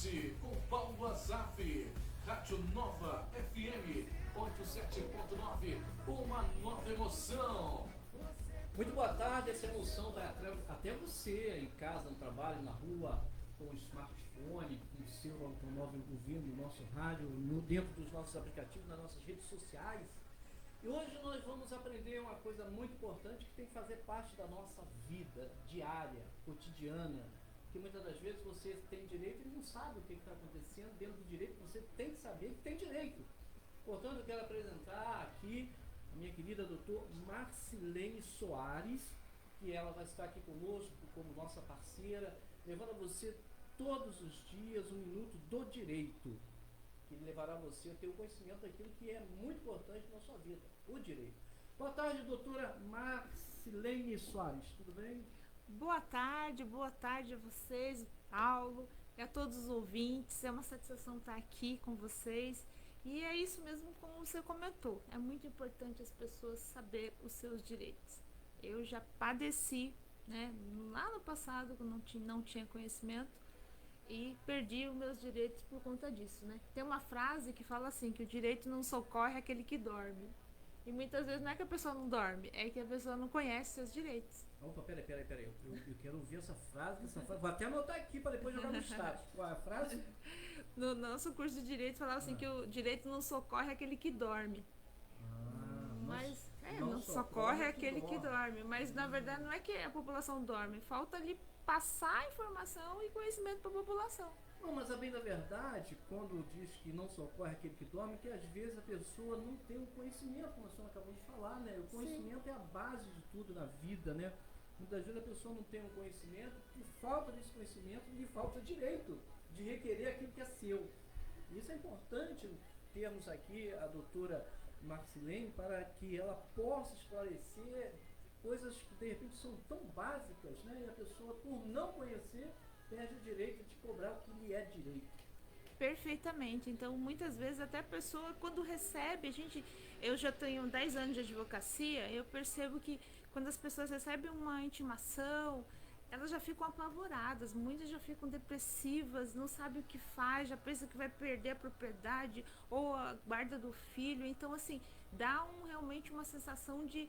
Debate com Paulo Azaf. Rádio Nova FM 87.9. Uma nova emoção. Muito boa tarde, essa emoção vai até você em casa, no trabalho, na rua, com o smartphone, com o seu automóvel ouvindo o nosso rádio, dentro dos nossos aplicativos, nas nossas redes sociais. E hoje nós vamos aprender uma coisa muito importante que tem que fazer parte da nossa vida diária, cotidiana, que muitas das vezes você tem direito e não sabe o que está acontecendo dentro do direito, você tem que saber que tem direito. Portanto, eu quero apresentar aqui a minha querida doutora Marcilene Soares, que ela vai estar aqui conosco como nossa parceira, levando a você todos os dias um minuto do direito, que levará você a ter o conhecimento daquilo que é muito importante na sua vida, o direito. Boa tarde, doutora Marcilene Soares, tudo bem? Boa tarde a vocês, Paulo, e a todos os ouvintes. É uma satisfação estar aqui com vocês. E é isso mesmo como você comentou. É muito importante as pessoas saberem os seus direitos. Eu já padeci, né, lá no passado, quando não tinha conhecimento, e perdi os meus direitos por conta disso, né? Tem uma frase que fala assim, que o direito não socorre aquele que dorme. E muitas vezes não é que a pessoa não dorme, é que a pessoa não conhece seus direitos. Opa, peraí, eu quero ouvir essa frase, vou até anotar aqui para depois jogar no status. Qual é a frase? No nosso curso de direito falava assim que o direito não socorre aquele que dorme. Mas não socorre aquele que dorme. Mas na verdade não é que a população dorme, falta ali passar informação e conhecimento para a população. Não, mas a bem da verdade, quando diz que não socorre aquele que dorme, que às vezes a pessoa não tem o conhecimento, como a senhora acabou de falar, né? O conhecimento é a base de tudo na vida, né? Muitas vezes a pessoa não tem um conhecimento, por falta desse conhecimento, lhe falta direito de requerer aquilo que é seu. Isso é importante termos aqui a doutora Marcilene para que ela possa esclarecer coisas que de repente são tão básicas, né? E a pessoa, por não conhecer, perde o direito de cobrar o que lhe é direito. Perfeitamente. Então, muitas vezes, até a pessoa, quando recebe, eu já tenho 10 anos de advocacia, eu percebo que quando as pessoas recebem uma intimação, elas já ficam apavoradas, muitas já ficam depressivas, não sabem o que faz, já pensa que vai perder a propriedade ou a guarda do filho. Então, assim, dá realmente uma sensação de,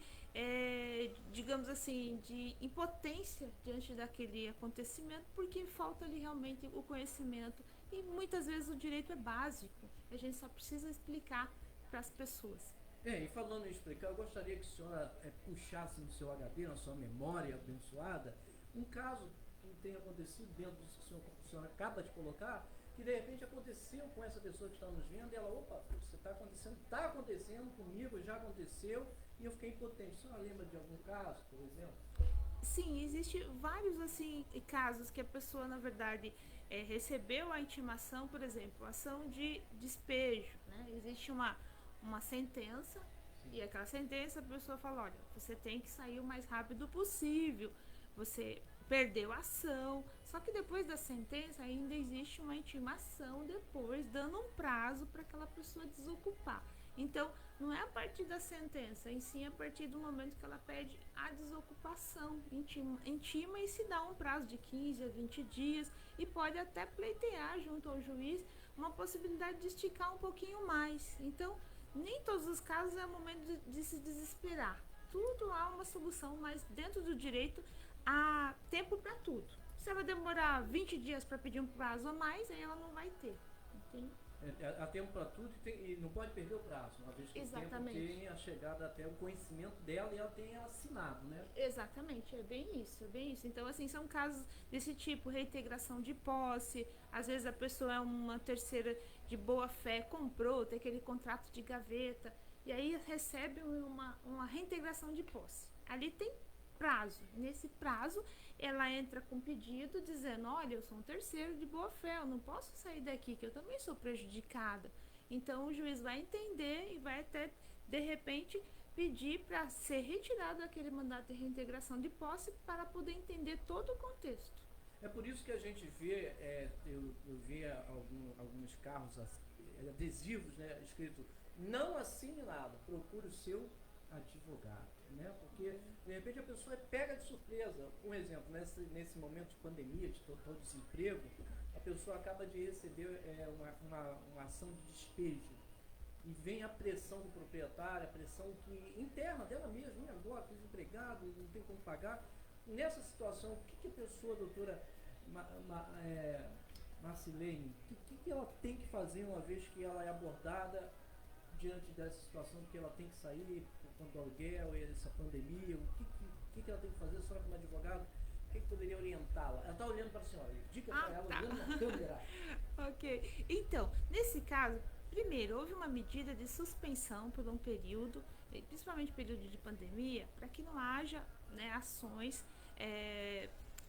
digamos assim, de impotência diante daquele acontecimento, porque falta ali realmente o conhecimento. E muitas vezes o direito é básico, a gente só precisa explicar para as pessoas. E falando em explicar, eu gostaria que a senhora puxasse no seu HD, na sua memória abençoada, um caso que tenha acontecido dentro do que a senhora acaba de colocar, que de repente aconteceu com essa pessoa que está nos vendo, e ela, opa, isso está acontecendo comigo, já aconteceu, e eu fiquei impotente. A senhora lembra de algum caso, por exemplo? Sim, existe vários assim casos que a pessoa, na verdade, recebeu a intimação, por exemplo, ação de despejo, né? Existe uma sentença. Sim. E aquela sentença a pessoa fala, olha, você tem que sair o mais rápido possível, você perdeu a ação, só que depois da sentença ainda existe uma intimação depois, dando um prazo para aquela pessoa desocupar. Então, não é a partir da sentença, em sim a partir do momento que ela pede a desocupação, intima e se dá um prazo de 15 a 20 dias e pode até pleitear junto ao juiz uma possibilidade de esticar um pouquinho mais. Então, nem todos os casos é o momento de se desesperar. Tudo há uma solução, mas dentro do direito há tempo para tudo. Se ela demorar 20 dias para pedir um prazo a mais, aí ela não vai ter. Entende? Há tempo para tudo e não pode perder o prazo, uma vez que Exatamente. O tempo tem a chegada até o conhecimento dela e ela tenha assinado, né? Exatamente, é bem isso. Então, assim, são casos desse tipo, reintegração de posse, às vezes a pessoa é uma terceira de boa fé, comprou, tem aquele contrato de gaveta, e aí recebe uma reintegração de posse. Ali tem prazo. Nesse prazo, ela entra com pedido dizendo, olha, eu sou um terceiro de boa fé, eu não posso sair daqui, que eu também sou prejudicada. Então, o juiz vai entender e vai até, de repente, pedir para ser retirado aquele mandato de reintegração de posse para poder entender todo o contexto. É por isso que a gente vê, eu vi alguns carros adesivos, né, escrito, não assine nada, procure o seu advogado. né? Porque, de repente, a pessoa é pega de surpresa. Um exemplo, nesse momento de pandemia, de total desemprego, a pessoa acaba de receber uma ação de despejo. E vem a pressão do proprietário, a pressão que interna dela mesma, agora estou desempregado, não tem como pagar. Nessa situação, o que a pessoa, doutora Marcilene, o que ela tem que fazer uma vez que ela é abordada diante dessa situação, que ela tem que sair por conta do aluguel, essa pandemia, o que ela tem que fazer, a senhora como advogada, o que poderia orientá-la? Ela está olhando para a senhora, dica para ela, olhando na câmera. Ok, então, nesse caso, primeiro, houve uma medida de suspensão por um período, principalmente período de pandemia, para que não haja, né, ações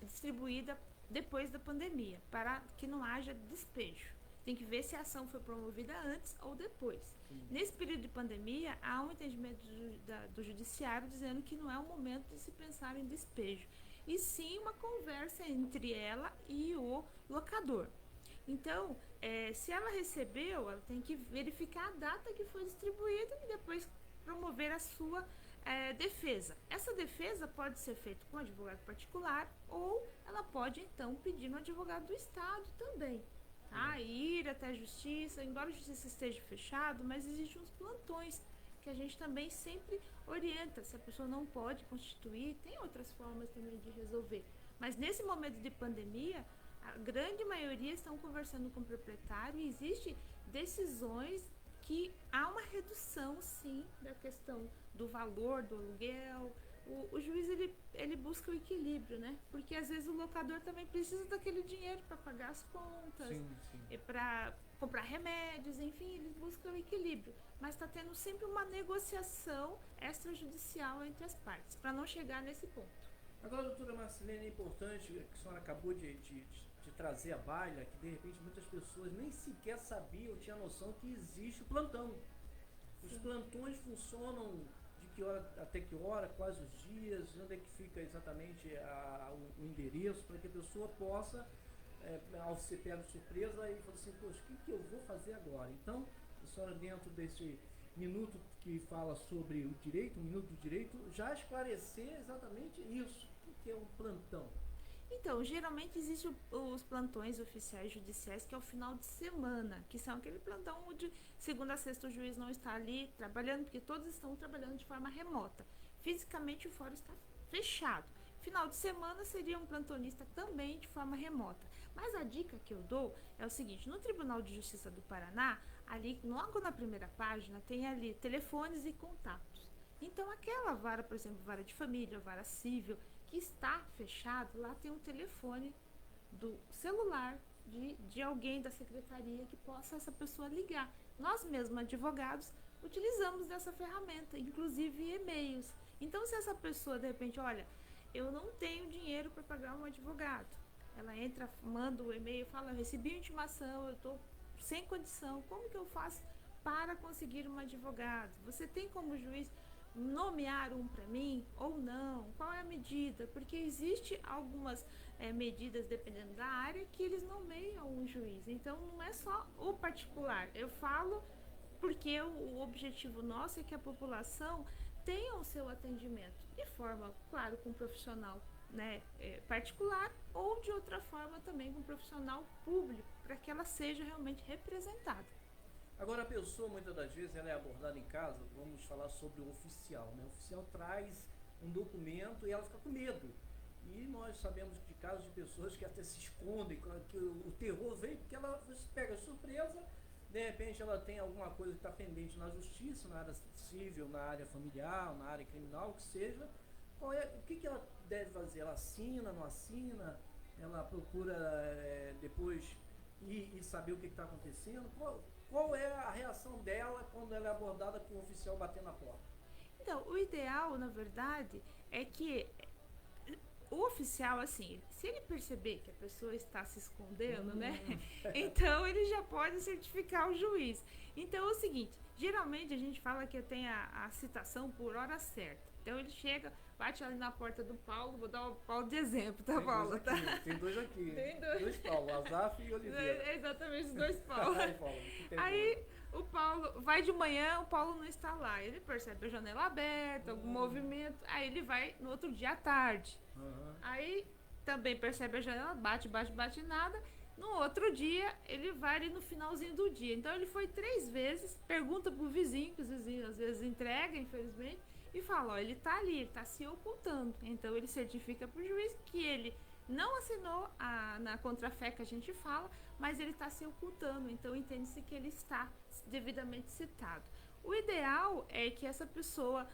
distribuídas depois da pandemia, para que não haja despejo. Tem que ver se a ação foi promovida antes ou depois. Sim. Nesse período de pandemia, há um entendimento do judiciário dizendo que não é o momento de se pensar em despejo, e sim uma conversa entre ela e o locador. Então, se ela recebeu, ela tem que verificar a data que foi distribuída e depois promover a sua defesa. Essa defesa pode ser feita com um advogado particular ou ela pode, então, pedir no advogado do Estado também. Tá? Ir até a justiça, embora a justiça esteja fechada, mas existem uns plantões que a gente também sempre orienta. Se a pessoa não pode constituir, tem outras formas também de resolver. Mas nesse momento de pandemia, a grande maioria estão conversando com o proprietário e existem decisões que há uma redução, sim, da questão do valor do aluguel. O juiz, ele busca o equilíbrio, né? Porque às vezes o locador também precisa daquele dinheiro para pagar as contas, e para comprar remédios, enfim, eles buscam o equilíbrio. Mas está tendo sempre uma negociação extrajudicial entre as partes, para não chegar nesse ponto. Agora, doutora Marcilene, é importante que a senhora acabou de trazer à baila, que de repente muitas pessoas nem sequer sabiam, tinham noção que existe o plantão. Os plantões funcionam de que hora até que hora, quais os dias, onde é que fica exatamente o endereço, para que a pessoa possa, ao ser pego de surpresa, e falar assim, poxa, o que eu vou fazer agora? Então, a senhora, dentro desse minuto que fala sobre o direito, um minuto do direito, já esclarecer exatamente isso, o que é um plantão. Então, geralmente existem os plantões oficiais judiciais, que é o final de semana, que são aquele plantão onde segunda a sexta o juiz não está ali trabalhando, porque todos estão trabalhando de forma remota. Fisicamente o fórum está fechado. Final de semana seria um plantonista também de forma remota. Mas a dica que eu dou é o seguinte, no Tribunal de Justiça do Paraná, ali logo na primeira página, tem ali telefones e contatos. Então aquela vara, por exemplo, vara de família, vara civil, que está fechado, lá tem um telefone do celular de alguém da secretaria que possa essa pessoa ligar. Nós mesmos, advogados, utilizamos dessa ferramenta, inclusive e-mails. Então, se essa pessoa, de repente, olha, eu não tenho dinheiro para pagar um advogado, ela entra, manda o e-mail, fala, eu recebi a intimação, eu estou sem condição, como que eu faço para conseguir um advogado? Você tem como juiz nomear um para mim ou não? Qual é a medida? Porque existe algumas medidas, dependendo da área, que eles nomeiam um juiz. Então, não é só o particular. Eu falo porque o objetivo nosso é que a população tenha o seu atendimento de forma, claro, com um profissional, né, particular, ou de outra forma também com um profissional público, para que ela seja realmente representada. Agora, a pessoa, muitas das vezes, ela é abordada em casa, vamos falar sobre o oficial, né? O oficial traz um documento e ela fica com medo. E nós sabemos de casos de pessoas que até se escondem, que o terror vem porque ela se pega surpresa, de repente ela tem alguma coisa que está pendente na justiça, na área civil, na área familiar, na área criminal, o que seja. O que ela deve fazer? Ela assina, não assina? Ela procura depois ir saber o que está acontecendo? Qual é a reação dela quando ela é abordada com o oficial batendo na porta? Então, o ideal, na verdade, é que o oficial, assim, se ele perceber que a pessoa está se escondendo, né? Então, ele já pode certificar o juiz. Então, é o seguinte, geralmente a gente fala que tem a citação por hora certa. Então, ele chega, bate ali na porta do Paulo, vou dar o Paulo de exemplo, tá, Paulo? Tem dois aqui. Tem dois Paulo, Azaf e Oliveira. Exatamente, os dois Paulos. Ai, Paulo, Aí O Paulo vai de manhã, o Paulo não está lá. Ele percebe a janela aberta, algum movimento, aí ele vai no outro dia à tarde. Aham. Aí também percebe a janela, bate nada. No outro dia, ele vai ali no finalzinho do dia. Então ele foi 3 vezes, pergunta pro vizinho, que os vizinhos às vezes entregam, infelizmente, e fala, ó, ele tá ali, ele tá se ocultando. Então ele certifica pro juiz que ele não assinou na contrafé que a gente fala, mas ele está se ocultando. Então entende-se que ele está devidamente citado. O ideal é que essa pessoa,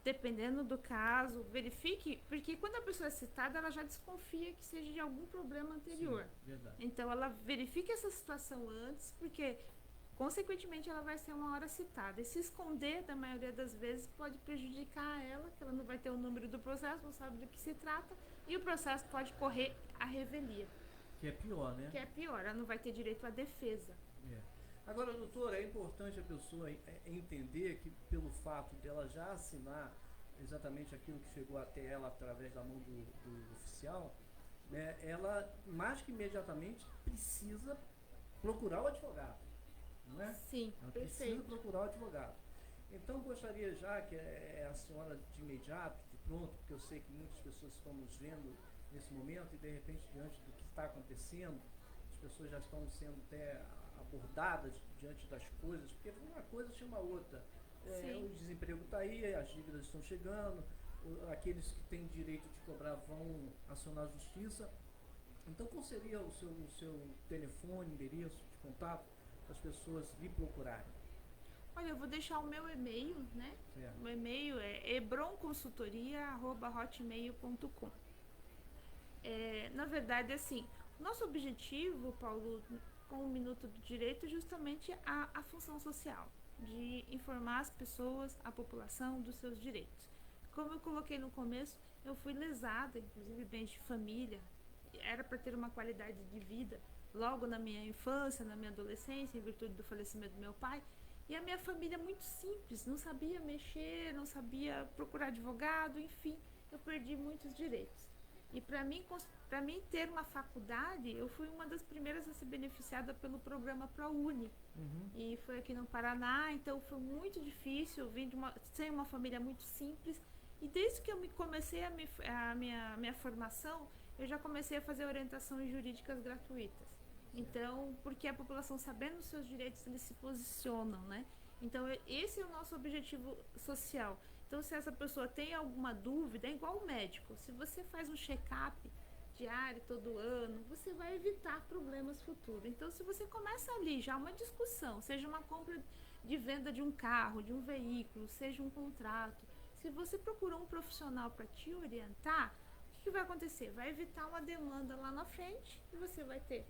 dependendo do caso, verifique, porque quando a pessoa é citada, ela já desconfia que seja de algum problema anterior. Sim, verdade. Então ela verifique essa situação antes, porque consequentemente ela vai ser uma hora citada. E se esconder, da maioria das vezes, pode prejudicar ela, que ela não vai ter o número do processo, não sabe do que se trata, e o processo pode correr à revelia, Que é pior, né? que é pior, ela não vai ter direito à defesa. É. Agora, doutora, é importante a pessoa entender que pelo fato dela já assinar exatamente aquilo que chegou até ela através da mão do oficial, né, ela mais que imediatamente precisa procurar o advogado, não é? Sim, Ela precisa perfeito. procurar o advogado. Então, gostaria já que a senhora de imediato, de pronto, porque eu sei que muitas pessoas estão nos vendo nesse momento e de repente diante do que está acontecendo, as pessoas já estão sendo até abordadas diante das coisas, porque uma coisa chama a outra. Sim. O desemprego está aí, as dívidas estão chegando, aqueles que têm direito de cobrar vão acionar a justiça. Então, qual seria o seu telefone, endereço de contato para as pessoas lhe procurarem? Olha, eu vou deixar o meu e-mail, né? Certo. O e-mail é hebronconsultoria@hotmail.com. Na verdade, assim, nosso objetivo, Paulo, com o Minuto do Direito, é justamente a função social, de informar as pessoas, a população, dos seus direitos. Como eu coloquei no começo, eu fui lesada, inclusive bens de família, era para ter uma qualidade de vida logo na minha infância, na minha adolescência, em virtude do falecimento do meu pai. E a minha família é muito simples, não sabia mexer, não sabia procurar advogado, enfim, eu perdi muitos direitos. E para mim ter uma faculdade, eu fui uma das primeiras a ser beneficiada pelo programa ProUni. E foi aqui no Paraná, então foi muito difícil, eu vim sem uma família muito simples. E desde que eu comecei a minha formação, eu já comecei a fazer orientações jurídicas gratuitas. Então, porque a população, sabendo os seus direitos, eles se posicionam, né? Então, esse é o nosso objetivo social. Então, se essa pessoa tem alguma dúvida, é igual o médico. Se você faz um check-up diário, todo ano, você vai evitar problemas futuros. Então, se você começa ali já uma discussão, seja uma compra de venda de um carro, de um veículo, seja um contrato, se você procura um profissional para te orientar, o que vai acontecer? Vai evitar uma demanda lá na frente e você vai ter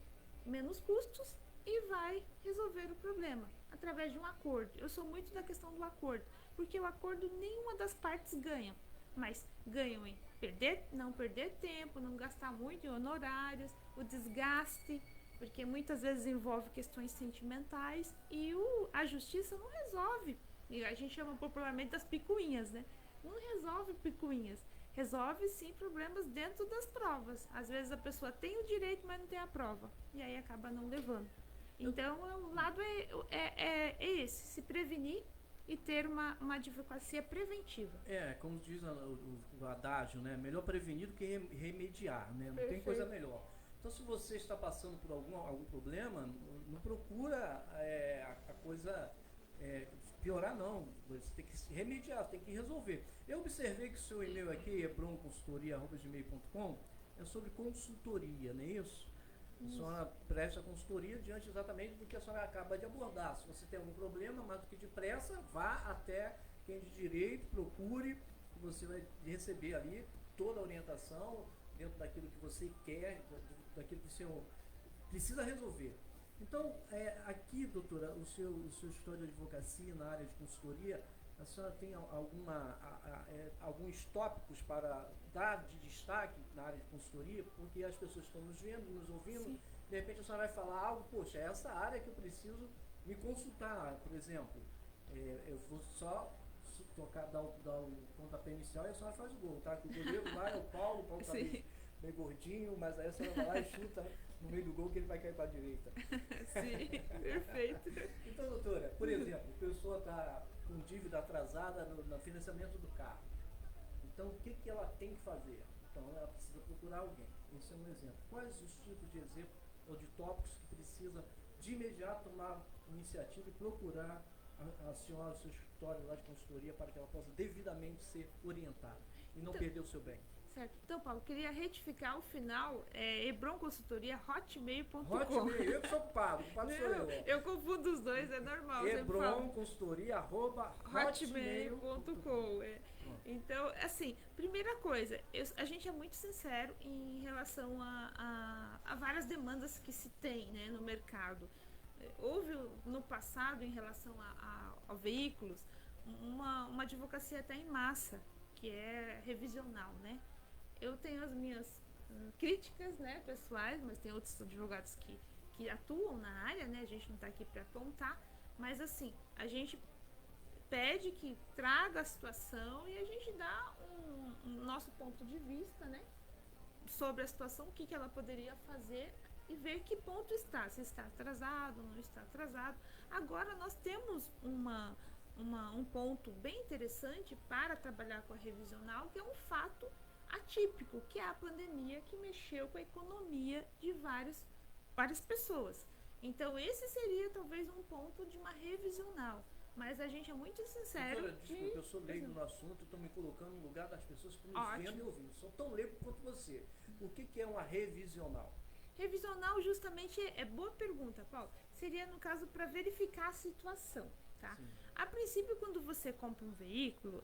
menos custos e vai resolver o problema através de um acordo. Eu sou muito da questão do acordo, porque o acordo nenhuma das partes ganha, mas ganham em não perder tempo, não gastar muito em honorários, o desgaste, porque muitas vezes envolve questões sentimentais e a justiça não resolve. E a gente chama popularmente das picuinhas, né? Não resolve picuinhas. Resolve sim problemas dentro das provas. Às vezes a pessoa tem o direito, mas não tem a prova. E aí acaba não levando. Então o lado é esse, se prevenir e ter uma advocacia preventiva. Como diz o adágio, né? Melhor prevenir do que remediar, né? Não tem Perfeito. coisa melhor. Então, se você está passando por algum problema, não procura a coisa piorar, não. Você tem que remediar, tem que resolver. Eu observei que o seu e-mail aqui, hebronconsultoria@gmail.com, é sobre consultoria, não é isso? A senhora presta consultoria diante exatamente do que a senhora acaba de abordar. Se você tem algum problema, mais do que depressa, vá até quem de direito, procure, que você vai receber ali toda a orientação dentro daquilo que você quer, daquilo que o senhor precisa resolver. Então, aqui, doutora, o seu escritório de advocacia na área de consultoria, a senhora tem alguns tópicos para dar de destaque na área de consultoria, porque as pessoas estão nos vendo, nos ouvindo. Sim. De repente a senhora vai falar algo, poxa, é essa área que eu preciso me consultar, por exemplo. Eu vou só dar o pontapé inicial e a senhora faz o gol, tá? Que o goleiro vai, o Paulo tá meio gordinho, mas aí a senhora vai lá e chuta no meio do gol que ele vai cair para a direita. Sim, perfeito. Então, doutora, por exemplo, a pessoa está com dívida atrasada no financiamento do carro. Então, o que ela tem que fazer? Então, ela precisa procurar alguém. Esse é um exemplo. Quais os tipos de exemplos ou de tópicos que precisa de imediato tomar iniciativa e procurar a senhora, o seu escritório lá de consultoria, para que ela possa devidamente ser orientada e não perder o seu bem? Certo. Então, Paulo, queria retificar o final, hebronconsultoria@hotmail.com. Hotmail, eu que sou culpado sou eu. Eu confundo os dois, é normal. hebronconsultoria@hotmail.com. Então, assim, primeira coisa, a gente é muito sincero em relação a várias demandas que se tem, né, no mercado. Houve no passado, em relação a veículos, uma advocacia até em massa, que é revisional, né? Eu tenho as minhas críticas, né, pessoais, mas tem outros advogados que atuam na área, né? A gente não está aqui para apontar, mas assim, a gente pede que traga a situação e a gente dá um nosso ponto de vista, né, sobre a situação, o que ela poderia fazer e ver que ponto está, se está atrasado, não está atrasado. Agora nós temos um ponto bem interessante para trabalhar com a revisional, que é um fato atípico, que é a pandemia que mexeu com a economia de várias pessoas. Então esse seria talvez um ponto de uma revisional. Mas a gente é muito sincero. Doutora, desculpa, eu sou leigo no assunto, estou me colocando no lugar das pessoas que nos vendo e ouvindo. Sou tão leigo quanto você. O que é uma revisional? Revisional justamente boa pergunta, Paulo. Seria, no caso, para verificar a situação, tá? Sim. A princípio, quando você compra um veículo,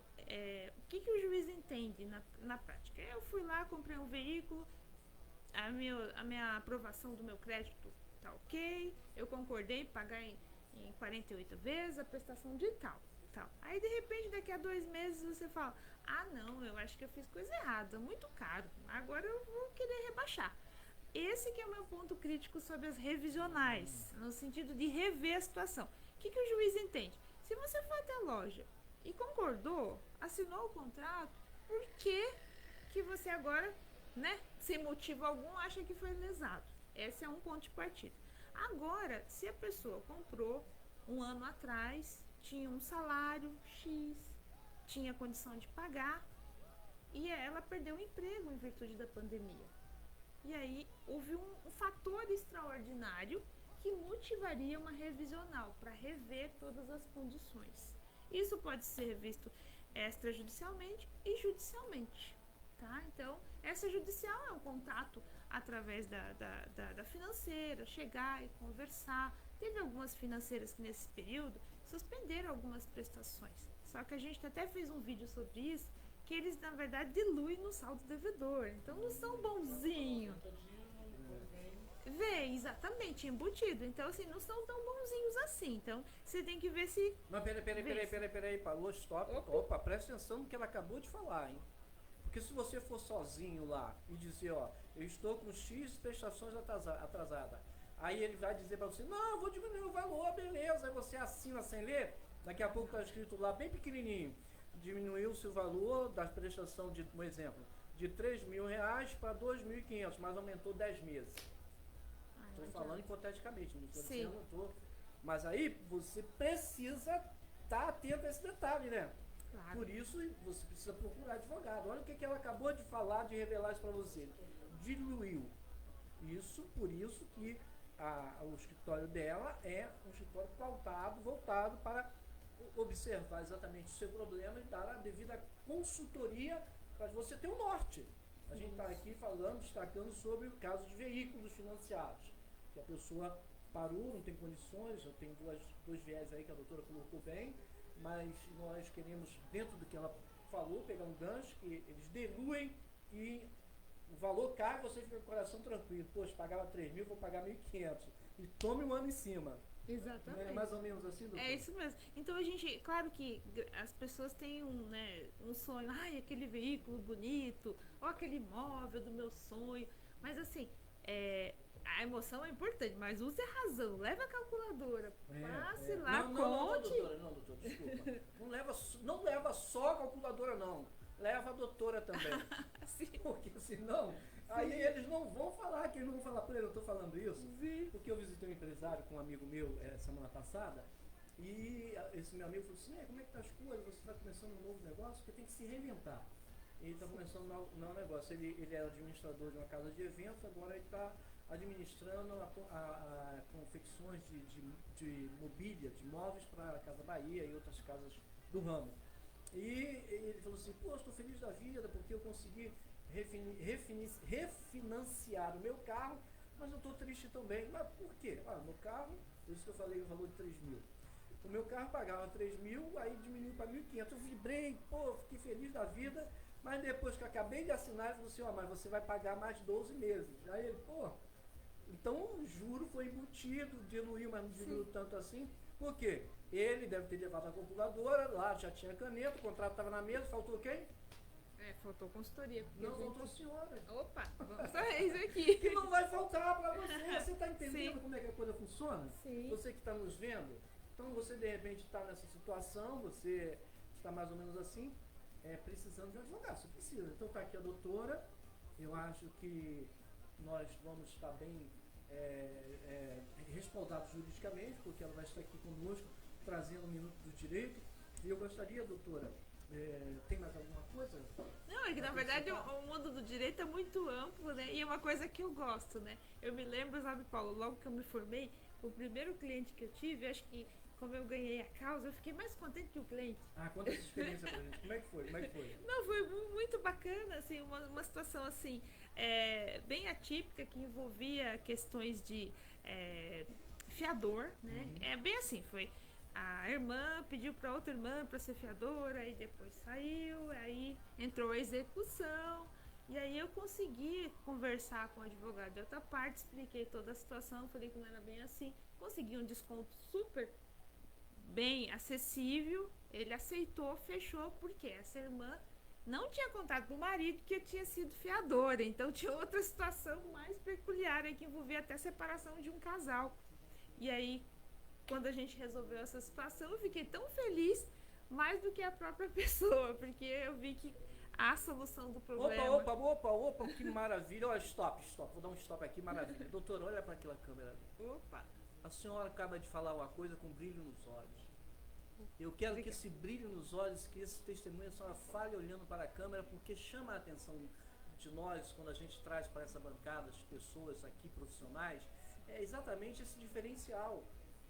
o que o juiz entende na prática? Eu fui lá, comprei um veículo, a minha aprovação do meu crédito tá ok, eu concordei em pagar em 48 vezes a prestação de tal. Aí, de repente, daqui a 2 meses, você fala, não, eu acho que eu fiz coisa errada, muito caro, agora eu vou querer rebaixar. Esse que é o meu ponto crítico sobre as revisionais, no sentido de rever a situação. O que o juiz entende? Se você for até a loja e concordou, assinou o contrato, por que você agora, né, sem motivo algum, acha que foi lesado? Esse é um ponto de partida. Agora, se a pessoa comprou um ano atrás, tinha um salário X, tinha condição de pagar, e ela perdeu o emprego em virtude da pandemia. E aí houve um fator extraordinário que motivaria uma revisional para rever todas as condições. Isso pode ser visto extrajudicialmente e judicialmente. Tá? Então, essa judicial é um contato através da financeira, chegar e conversar. Teve algumas financeiras que nesse período suspenderam algumas prestações. Só que a gente até fez um vídeo sobre isso, que eles na verdade diluem no saldo devedor. Então não são bonzinhos. Vê, exatamente, embutido. Então, assim, não são tão bonzinhos assim. Então, você tem que ver se... Mas peraí, parou, stop. Opa, presta atenção no que ela acabou de falar, hein? Porque se você for sozinho lá e dizer, ó, eu estou com X prestações atrasadas, aí ele vai dizer pra você, não, eu vou diminuir o valor, beleza, aí você assina sem ler, daqui a pouco tá escrito lá bem pequenininho, diminuiu-se o valor da prestação de, um exemplo, de R$3.000 para 2.500, mas aumentou 10 meses. Estou falando hipoteticamente, não estou dizendo, mas aí você precisa estar atento a esse detalhe, né? Claro. Por isso você precisa procurar advogado. Olha o que ela acabou de falar, de revelar isso para você. Diluiu. Por isso que o escritório dela é um escritório pautado, voltado para observar exatamente o seu problema e dar a devida consultoria para você ter o norte. A gente está aqui falando, destacando sobre o caso de veículos financiados, que a pessoa parou, não tem condições, eu tenho dois viés aí que a doutora colocou bem, mas nós queremos, dentro do que ela falou, pegar um gancho, que eles diluem e o valor cai, você fica com o coração tranquilo. Poxa, pagava 3.000, vou pagar 1.500. E tome um ano em cima. Exatamente. Não é mais ou menos assim, doutor? É isso mesmo. Então a gente, claro que as pessoas têm um sonho, aquele veículo bonito, ou aquele imóvel do meu sonho. Mas assim, a emoção é importante, mas use a razão, leve a calculadora, passe lá, conte. Não, doutora, desculpa. Não leva só a calculadora, não. Leva a doutora também. Sim. Porque senão Aí eles não vão falar, que eles não vão falar para ele, eu estou falando isso, Sim. porque eu visitei um empresário com um amigo meu semana passada, e esse meu amigo falou assim, como é que tá as coisas? Você está começando um novo negócio, porque tem que se reinventar. Ele está começando um novo negócio. Ele é administrador de uma casa de eventos, agora ele está administrando a confecções de mobília, de móveis para a Casa Bahia e outras casas do ramo. E ele falou assim, pô, estou feliz da vida porque eu consegui refinanciar o meu carro, mas eu estou triste também. Mas por quê? No carro, por isso que eu falei o valor de 3 mil. O meu carro pagava 3 mil, aí diminuiu para 1.500. Eu vibrei, fiquei feliz da vida, mas depois que eu acabei de assinar, ele falou assim, mas você vai pagar mais 12 meses. Aí ele, então o juro foi embutido, diluiu, mas não diluiu tanto assim. Por quê? Ele deve ter levado a calculadora, lá já tinha caneta, o contrato estava na mesa, faltou quem? Faltou consultoria. Não, faltou a senhora. Opa, vamos fazer isso aqui. Que não vai faltar para você. Você está entendendo Sim. como é que a coisa funciona? Sim. Você que está nos vendo, então você de repente está nessa situação, você está mais ou menos assim, precisando de um advogado, você precisa. Então está aqui a doutora, eu acho que nós vamos estar bem respaldados juridicamente, porque ela vai estar aqui conosco, trazendo o Minuto do Direito. E eu gostaria, doutora, tem mais alguma coisa? Não, é que na verdade o mundo do direito é muito amplo, né? E é uma coisa que eu gosto, né? Eu me lembro, sabe, Paulo, logo que eu me formei, o primeiro cliente que eu tive, acho que como eu ganhei a causa, eu fiquei mais contente que o cliente. Conta essa experiência pra gente. Como é que foi? Não, foi muito bacana, assim, uma situação assim, bem atípica, que envolvia questões de fiador, né? Uhum. É bem assim, foi a irmã pediu para outra irmã para ser fiadora, aí depois saiu, aí entrou a execução, e aí eu consegui conversar com o advogado de outra parte, expliquei toda a situação, falei que não era bem assim, consegui um desconto super bem acessível, ele aceitou, fechou, porque essa irmã não tinha contado pro marido que eu tinha sido fiadora, então tinha outra situação mais peculiar aí, que envolvia até a separação de um casal. E aí, quando a gente resolveu essa situação, eu fiquei tão feliz, mais do que a própria pessoa, porque eu vi que a solução do problema... Opa, que maravilha. Olha, stop, vou dar um stop aqui, maravilha. Doutora, olha para aquela câmera ali. Opa! A senhora acaba de falar uma coisa com brilho nos olhos. Eu quero que esse brilho nos olhos, que esse testemunho, a senhora fale olhando para a câmera, porque chama a atenção de nós, quando a gente traz para essa bancada as pessoas aqui profissionais, é exatamente esse diferencial.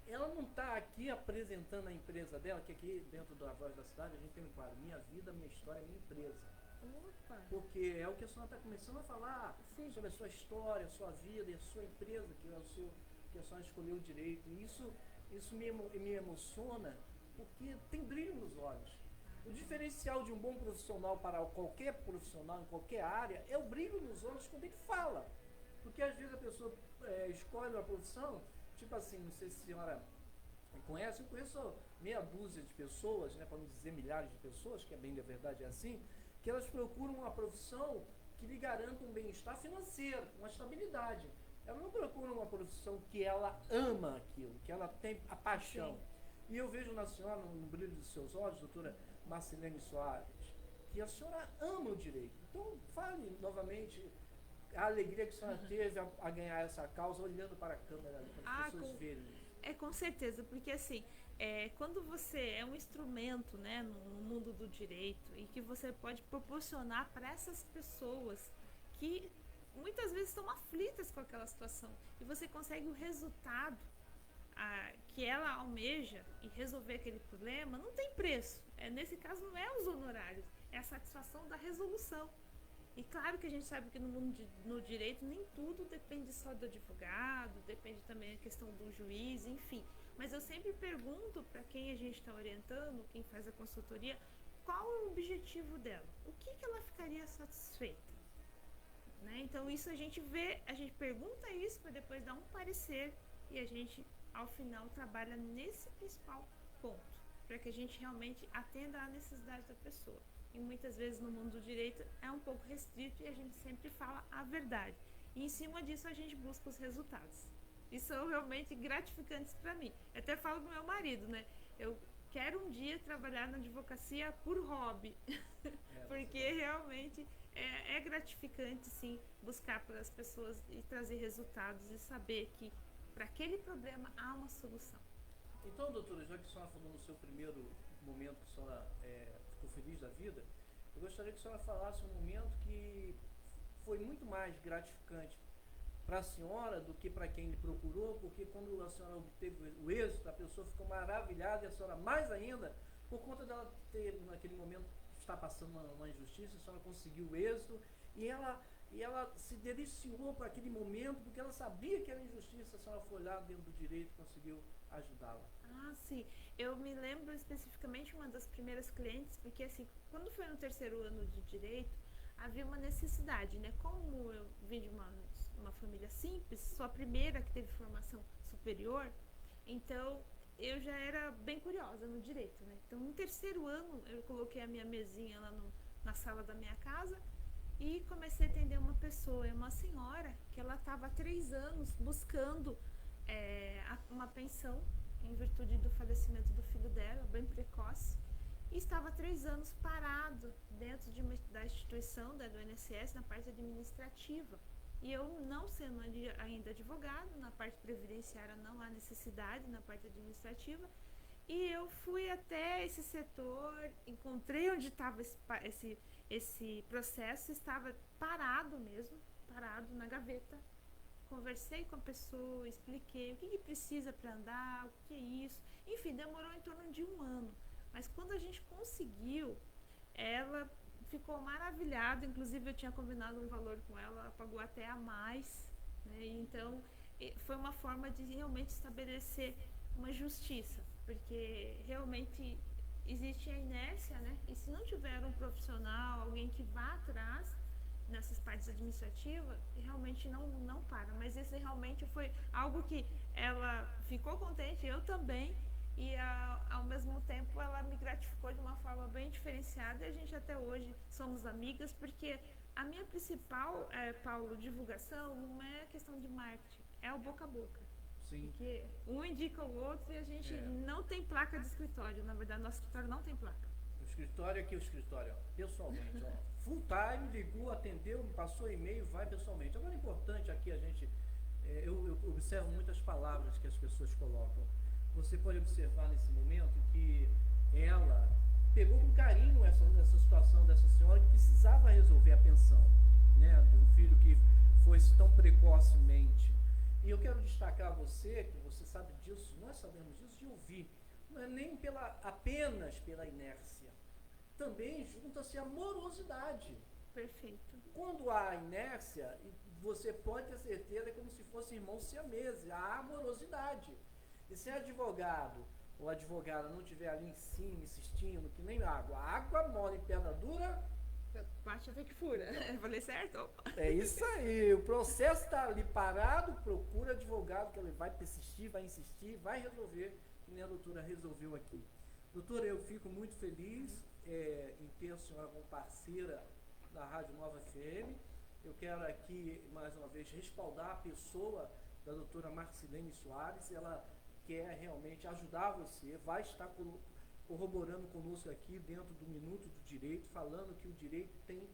Ela não está aqui apresentando a empresa dela, que aqui dentro da Voz da Cidade a gente tem um quadro, Minha Vida, Minha História, Minha Empresa. Opa! Porque é o que a senhora está começando a falar. Sim. Sobre a sua história, a sua vida e a sua empresa, que a senhora escolheu direito. E isso me emociona, porque tem brilho nos olhos. O diferencial de um bom profissional para qualquer profissional, em qualquer área, é o brilho nos olhos quando ele fala. Porque às vezes a pessoa escolhe uma profissão, tipo assim, não sei se a senhora conhece, eu conheço meia dúzia de pessoas, né, para não dizer milhares de pessoas, que é bem da verdade é assim, que elas procuram uma profissão que lhe garanta um bem-estar financeiro, uma estabilidade. Ela não procura uma profissão que ela ama aquilo, que ela tem a paixão. Sim. E eu vejo na senhora, no brilho dos seus olhos, doutora Marcelene Soares, que a senhora ama o direito. Então, fale novamente a alegria que a senhora teve a ganhar essa causa, olhando para a câmera, para as pessoas verem. Com certeza, porque assim, quando você é um instrumento, né, no mundo do direito, e que você pode proporcionar para essas pessoas que muitas vezes estão aflitas com aquela situação, e você consegue o resultado que ela almeja e resolver aquele problema, não tem preço. Nesse caso não é os honorários, é a satisfação da resolução. E claro que a gente sabe que no direito nem tudo depende só do advogado, depende também da questão do juiz, enfim. Mas eu sempre pergunto para quem a gente está orientando, quem faz a consultoria, qual é o objetivo dela? O que ela ficaria satisfeita? Né? Então isso a gente pergunta isso para depois dar um parecer, e a gente, ao final, trabalha nesse principal ponto, para que a gente realmente atenda à necessidade da pessoa. E muitas vezes no mundo do direito é um pouco restrito e a gente sempre fala a verdade. E em cima disso a gente busca os resultados. E são realmente gratificantes para mim. Eu até falo pro meu marido, né? Eu quero um dia trabalhar na advocacia por hobby. Porque realmente é gratificante, sim, buscar pelas pessoas e trazer resultados e saber que para aquele problema há uma solução. Então, doutora, já que a senhora falou no seu primeiro momento que a senhora ficou feliz da vida, eu gostaria que a senhora falasse um momento que foi muito mais gratificante para a senhora do que para quem lhe procurou, porque quando a senhora obteve o êxito, a pessoa ficou maravilhada e a senhora mais ainda, por conta dela ter, naquele momento, estar passando uma injustiça, a senhora conseguiu o êxito e ela se deliciou para aquele momento, porque ela sabia que era injustiça, a senhora foi lá dentro do direito e conseguiu ajudá-la. Ah, sim. Eu me lembro especificamente uma das primeiras clientes, porque assim, quando foi no terceiro ano de direito, havia uma necessidade, né? Como eu vim de uma família simples, sou a primeira que teve formação superior, então eu já era bem curiosa no direito, né? Então, no terceiro ano, eu coloquei a minha mesinha lá na sala da minha casa e comecei a atender uma pessoa, uma senhora, que ela estava há 3 anos buscando uma pensão em virtude do falecimento do filho dela, bem precoce, e estava há 3 anos parado dentro da instituição do INSS na parte administrativa. E eu, não sendo ainda advogado, na parte previdenciária não há necessidade, na parte administrativa, e eu fui até esse setor, encontrei onde estava esse processo, estava parado mesmo, parado na gaveta. Conversei com a pessoa, expliquei o que precisa para andar, o que é isso. Enfim, demorou em torno de 1 ano. Mas quando a gente conseguiu, ela ficou maravilhada. Inclusive, eu tinha combinado um valor com ela, ela pagou até a mais, né? Então, foi uma forma de realmente estabelecer uma justiça, porque realmente existe a inércia, né? E se não tiver um profissional, alguém que vá atrás nessas partes administrativas, realmente não para. Mas esse realmente foi algo que ela ficou contente, eu também, e ao mesmo tempo ela me gratificou de uma forma bem diferenciada e a gente até hoje somos amigas, porque a minha principal, Paulo, divulgação não é questão de marketing, é o boca a boca. Sim. Porque um indica o outro e a gente não tem placa de escritório. Na verdade, nosso escritório não tem placa. O escritório aqui, o escritório, ó, pessoalmente, ó, full time, ligou, atendeu, me passou e-mail, vai pessoalmente. Agora é importante aqui a gente, eu observo muitas palavras que as pessoas colocam. Você pode observar nesse momento que ela pegou com carinho essa situação dessa senhora que precisava resolver a pensão, né, do filho que foi tão precocemente. E eu quero destacar a você, que você sabe disso, nós sabemos disso de ouvir, não é nem apenas pela inércia, também junta-se a morosidade. Perfeito. Quando há inércia, você pode ter certeza, é como se fossem irmãos siameses, há amorosidade. E se advogado ou advogada não estiver ali em cima, insistindo, que nem água mole em pedra dura, Bate até que fura. Eu falei certo? Opa. é isso aí, o processo está ali parado, procura advogado que ele vai persistir, vai insistir, vai resolver, que nem a doutora resolveu aqui. Doutora, eu fico muito feliz em ter a senhora como parceira da Rádio Nova FM. Eu quero aqui, mais uma vez, respaldar a pessoa da doutora Marcilene Soares. Ela quer realmente ajudar você, vai estar corroborando conosco aqui dentro do Minuto do Direito, falando que o direito tem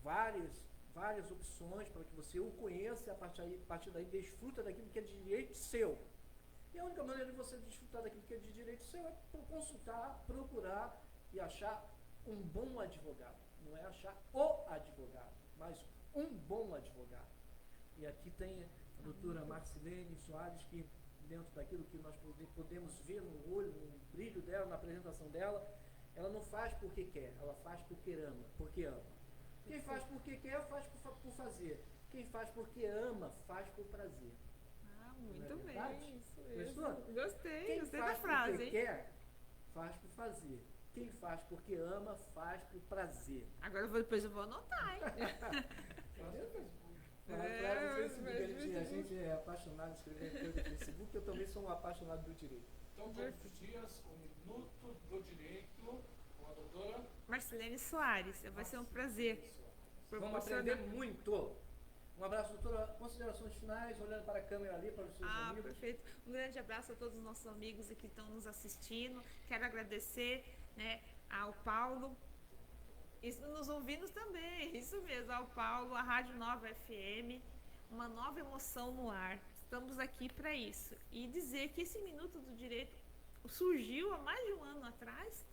várias opções para que você o conheça e a partir daí desfruta daquilo que é de direito seu. E a única maneira de você desfrutar daquilo que é de direito seu é consultar, procurar e achar um bom advogado. Não é achar o advogado, mas um bom advogado. E aqui tem a doutora Marcilene Soares, que dentro daquilo que nós podemos ver no olho, no brilho dela, na apresentação dela, ela não faz porque quer, ela faz porque ama. Quem faz porque quer, faz por fazer. Quem faz porque ama, faz por prazer. Ah, muito Não é verdade? bem, isso Gostou? mesmo. Gostei, Quem gostei da faz frase, porque hein? quer, faz por fazer. Quem faz porque ama, faz por prazer. Agora depois eu vou anotar, hein? A gente é apaixonado de escrever coisa no Facebook, eu também sou um apaixonado do direito. Então, todos os dias, o Minuto do Direito com a doutora Marcilene Soares, vai ser um prazer. Vamos aprender muito. Um abraço, doutora. Considerações finais, olhando para a câmera ali, para os seus amigos. Perfeito. Um grande abraço a todos os nossos amigos que estão nos assistindo. Quero agradecer, né, ao Paulo Isso nos ouvindo também, isso mesmo, ao Paulo, a Rádio Nova FM, uma nova emoção no ar. Estamos aqui para isso. E dizer que esse Minuto do Direito surgiu há mais de um ano atrás,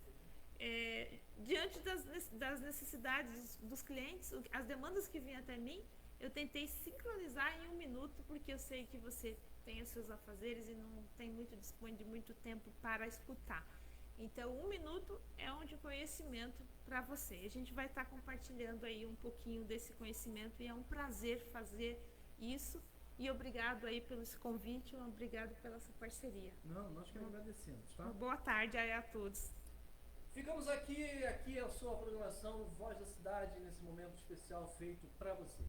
diante das necessidades dos clientes, as demandas que vinham até mim, eu tentei sincronizar em um minuto, porque eu sei que você tem os seus afazeres e não tem dispõe de muito tempo para escutar. Então, um minuto é onde conhecimento para você. A gente vai estar compartilhando aí um pouquinho desse conhecimento e é um prazer fazer isso. E obrigado aí pelo esse convite, obrigado pela essa parceria. Não, nós que agradecemos, tá? Uma boa tarde aí a todos. Ficamos aqui é a sua programação Voz da Cidade, nesse momento especial feito para você.